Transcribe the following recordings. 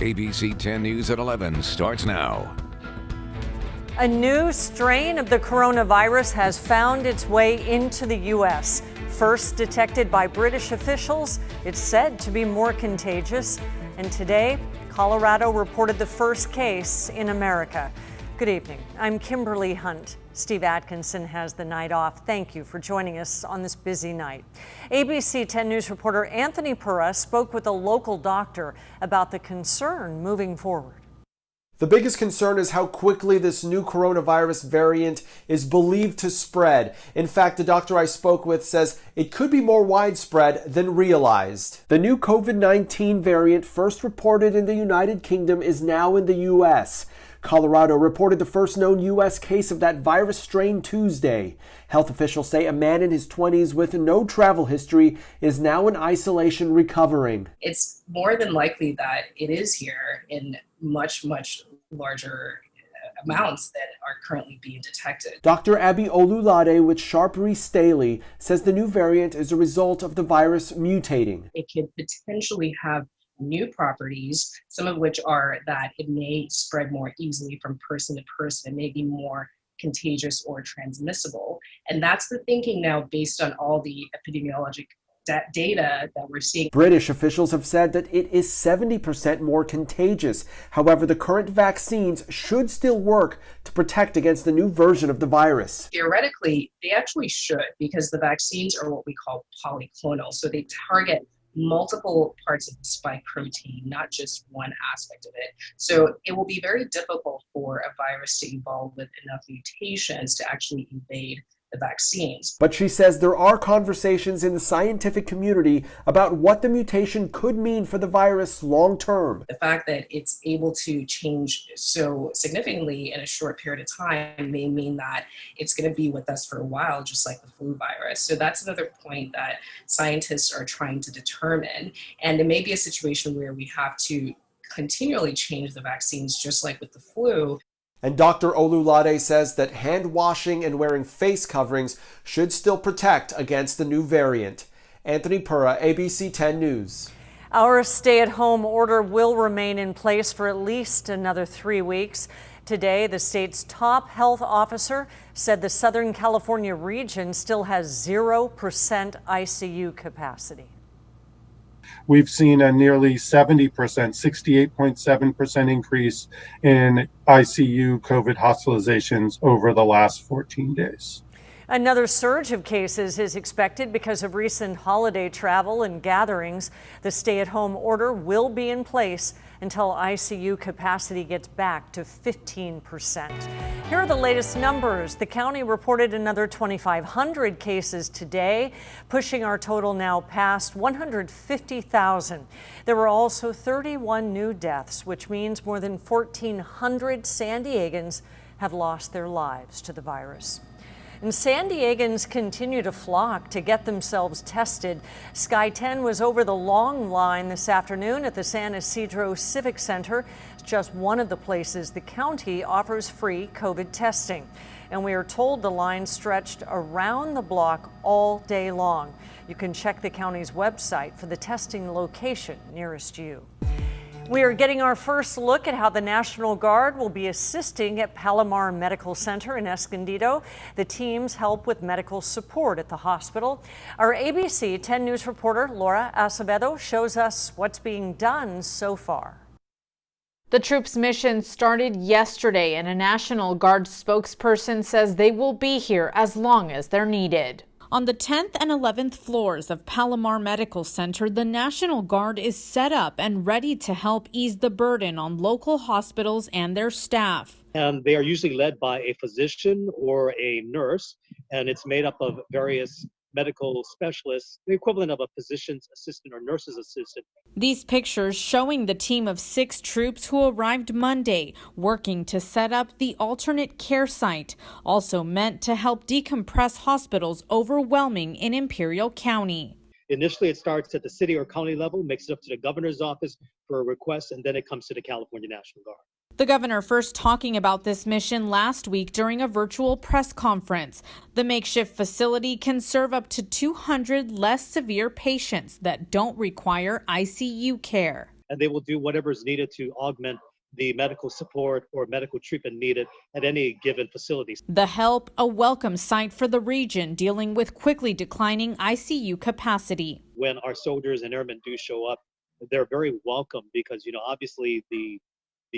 ABC 10 News at 11 starts now. A new strain of the coronavirus has found its way into the U.S. First detected by British officials, it's said to be more contagious. And today, Colorado reported the first case in America. Good evening. I'm Kimberly Hunt. Steve Atkinson has the night off. Thank you for joining us on this busy night. ABC 10 News reporter Anthony Pura spoke with a local doctor about the concern moving forward. The biggest concern is how quickly this new coronavirus variant is believed to spread. In fact, the doctor I spoke with says it could be more widespread than realized. The new COVID-19 variant first reported in the United Kingdom is now in the U.S. Colorado reported the first known U.S. case of that virus strain Tuesday. Health officials say a man in his 20s with no travel history is now in isolation recovering. It's more than likely that it is here in much larger amounts that are currently being detected. Dr. Abby Olulade with Sharp Staley says the new variant is a result of the virus mutating. It could potentially have new properties, some of which are that it may spread more easily from person to person. It may be more contagious or transmissible. And that's the thinking now based on all the epidemiologic data that we're seeing. British officials have said that it is 70% more contagious. However, the current vaccines should still work to protect against the new version of the virus. Theoretically, they actually should, because the vaccines are what we call polyclonal. So they target multiple parts of the spike protein, not just one aspect of it. So it will be very difficult for a virus to evolve with enough mutations to actually evade the vaccines. But she says there are conversations in the scientific community about what the mutation could mean for the virus long term. The fact that it's able to change so significantly in a short period of time may mean that it's going to be with us for a while, just like the flu virus. So that's another point that scientists are trying to determine. And it may be a situation where we have to continually change the vaccines, just like with the flu. And Dr. Olulade says that hand washing and wearing face coverings should still protect against the new variant. Anthony Pura, ABC 10 News. Our stay-at-home order will remain in place for at least another 3 weeks. Today, the state's top health officer said the Southern California region still has 0% ICU capacity. We've seen a nearly 70%, 68.7% increase in ICU COVID hospitalizations over the last 14 days. Another surge of cases is expected because of recent holiday travel and gatherings. The stay-at-home order will be in place until ICU capacity gets back to 15%. Here are the latest numbers. The county reported another 2,500 cases today, pushing our total now past 150,000. There were also 31 new deaths, which means more than 1,400 San Diegans have lost their lives to the virus. And San Diegans continue to flock to get themselves tested. Sky 10 was over the long line this afternoon at the San Isidro Civic Center. It's just one of the places the county offers free COVID testing. And we are told the line stretched around the block all day long. You can check the county's website for the testing location nearest you. We are getting our first look at how the National Guard will be assisting at Palomar Medical Center in Escondido. The teams help with medical support at the hospital. Our ABC 10 News reporter Laura Acevedo shows us what's being done so far. The troops' mission started yesterday, and a National Guard spokesperson says they will be here as long as they're needed. On the 10th and 11th floors of Palomar Medical Center, the National Guard is set up and ready to help ease the burden on local hospitals and their staff. And they are usually led by a physician or a nurse, and it's made up of various medical specialists, the equivalent of a physician's assistant or nurse's assistant. These pictures showing the team of 6 troops who arrived Monday, working to set up the alternate care site, also meant to help decompress hospitals overwhelming in Imperial County. Initially, it starts at the city or county level, makes it up to the governor's office for a request, and then it comes to the California National Guard. The governor first talking about this mission last week during a virtual press conference. The makeshift facility can serve up to 200 less severe patients that don't require ICU care. and they will do whatever is needed to augment the medical support or medical treatment needed at any given facility. The help, a welcome sight for the region dealing with quickly declining ICU capacity. When our soldiers and airmen do show up, they're very welcome because, obviously the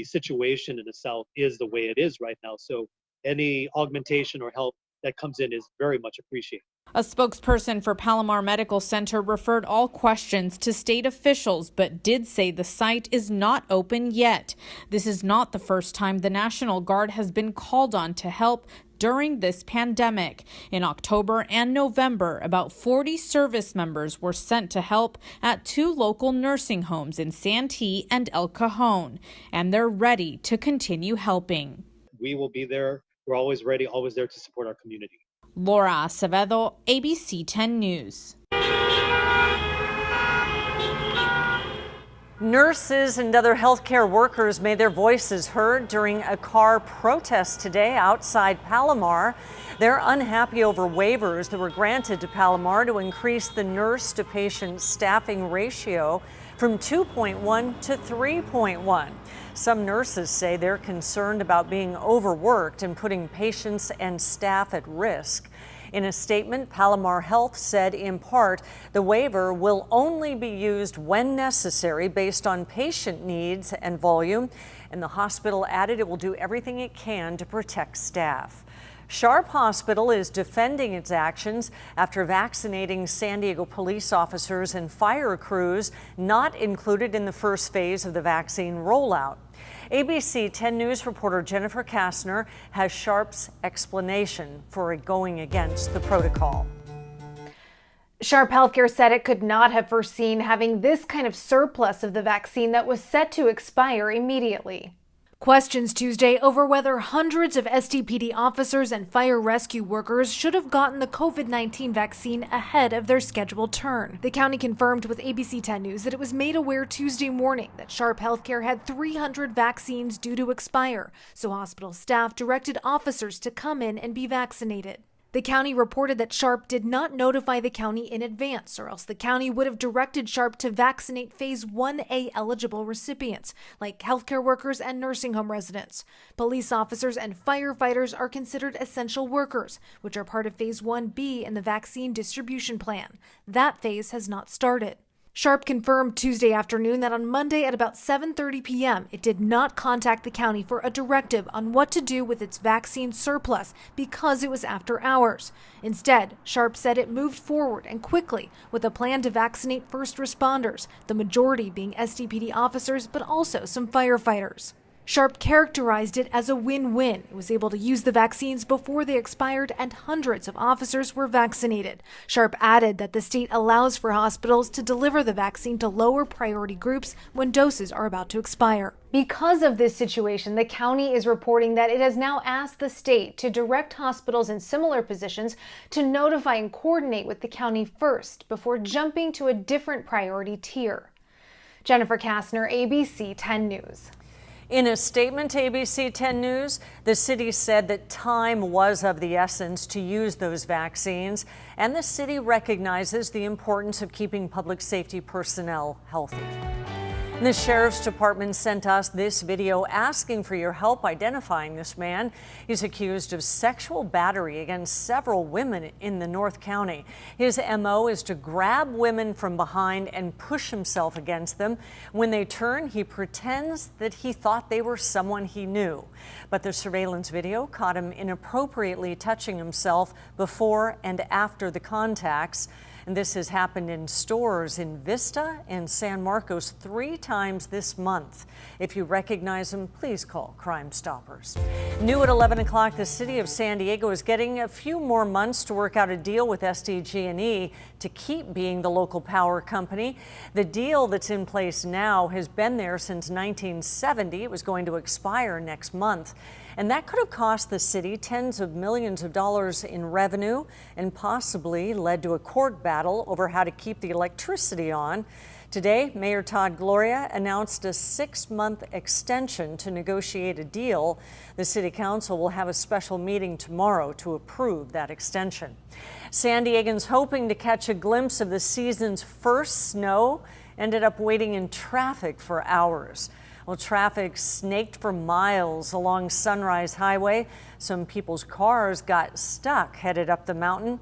situation in the South is the way it is right now. So any augmentation or help that comes in is very much appreciated. A spokesperson for Palomar Medical Center referred all questions to state officials, but did say the site is not open yet. This is not the first time the National Guard has been called on to help during this pandemic. In October and November, about 40 service members were sent to help at 2 local nursing homes in Santee and El Cajon, and they're ready to continue helping. We will be there. We're always ready, always there to support our community. Laura Acevedo, ABC 10 News. Nurses and other healthcare workers made their voices heard during a car protest today outside Palomar. They're unhappy over waivers that were granted to Palomar to increase the nurse-to-patient staffing ratio from 2.1 to 3.1. Some nurses say they're concerned about being overworked and putting patients and staff at risk. In a statement, Palomar Health said in part the waiver will only be used when necessary based on patient needs and volume, and the hospital added it will do everything it can to protect staff. Sharp Hospital is defending its actions after vaccinating San Diego police officers and fire crews not included in the first phase of the vaccine rollout. ABC 10 News reporter Jennifer Kastner has Sharp's explanation for going against the protocol. Sharp Healthcare said it could not have foreseen having this kind of surplus of the vaccine that was set to expire immediately. Questions Tuesday over whether hundreds of SDPD officers and fire rescue workers should have gotten the COVID-19 vaccine ahead of their scheduled turn. The county confirmed with ABC 10 News that it was made aware Tuesday morning that Sharp Healthcare had 300 vaccines due to expire, so hospital staff directed officers to come in and be vaccinated. The county reported that Sharp did not notify the county in advance, or else the county would have directed Sharp to vaccinate Phase 1A eligible recipients, like healthcare workers and nursing home residents. Police officers and firefighters are considered essential workers, which are part of Phase 1B in the vaccine distribution plan. That phase has not started. Sharp confirmed Tuesday afternoon that on Monday at about 7:30 p.m., it did not contact the county for a directive on what to do with its vaccine surplus because it was after hours. Instead, Sharp said it moved forward and quickly with a plan to vaccinate first responders, the majority being SDPD officers, but also some firefighters. Sharp characterized it as a win-win. It was able to use the vaccines before they expired and hundreds of officers were vaccinated. Sharp added that the state allows for hospitals to deliver the vaccine to lower priority groups when doses are about to expire. Because of this situation, the county is reporting that it has now asked the state to direct hospitals in similar positions to notify and coordinate with the county first before jumping to a different priority tier. Jennifer Kastner, ABC 10 News. In a statement to ABC 10 News, the city said that time was of the essence to use those vaccines, and the city recognizes the importance of keeping public safety personnel healthy. The Sheriff's Department sent us this video asking for your help identifying this man. He's accused of sexual battery against several women in the North County. His MO is to grab women from behind and push himself against them. When they turn, he pretends that he thought they were someone he knew. But the surveillance video caught him inappropriately touching himself before and after the contacts. And this has happened in stores in Vista and San Marcos 3 times this month. If you recognize him, please call Crime Stoppers. New at 11 o'clock, the city of San Diego is getting a few more months to work out a deal with SDGE to keep being the local power company. The deal that's in place now has been there since 1970. It was going to expire next month. And that could have cost the city tens of millions of dollars in revenue and possibly led to a court battle over how to keep the electricity on. Today, Mayor Todd Gloria announced a 6-month extension to negotiate a deal. The City Council will have a special meeting tomorrow to approve that extension. San Diegans hoping to catch a glimpse of the season's first snow ended up waiting in traffic for hours. Well, traffic snaked for miles along Sunrise Highway. Some people's cars got stuck headed up the mountain.